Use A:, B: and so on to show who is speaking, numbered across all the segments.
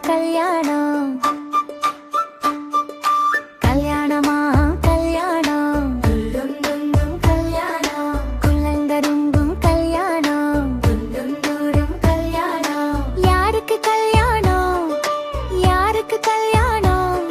A: கல்யாணம் கல்யாணமா கல்யாணம் துல்லும் துல்லும் கல்யாணம் குள்ளங்கரும்பும் கல்யாணம் துல்லும் தூரும் கல்யாணம் யாருக்கு கல்யாணம் யாருக்கு கல்யாணம்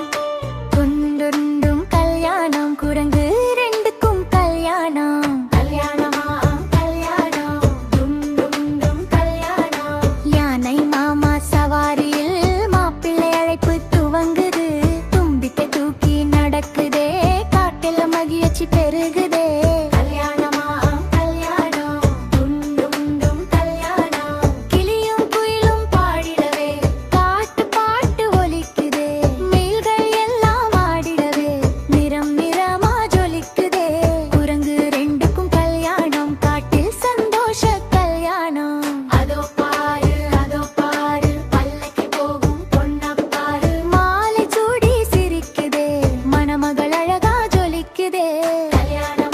A: குண்டுண்டும் கல்யாணம் குரங்கு ரெண்டுக்கும் கல்யாணம் கல்யாணமா கல்யாணம் டும் டும் டும் கல்யாணம் யானை மாமா சவாரியில் மாப்பிள்ளை அழைப்பு துவங்குது தும்பிக்கை தூக்கி நடக்குதே காட்டில் மகிழ்ச்சி பெருகுதே கல்யாணமா கல்யாணம் டும் டும் டும் கல்யாணம் கிளியும் குயிலும் பாடிடவே காட்டு பாட்டு ஒலிக்குதே மயில்கள் எல்லாம் ஆடிடவே நிறம் நிறமா ஜொலிக்குதே குரங்கு ரெண்டுக்கும் கல்யாணம் காட்டில் சந்தோஷ கல்யாணம் அதோ பாரு பல்லக்கி போகும் பொன்னப்பாரு மாலை சூடி சிரிக்குதே மணமகள் அழகா ஜொலிக்குதே கல்யாணம்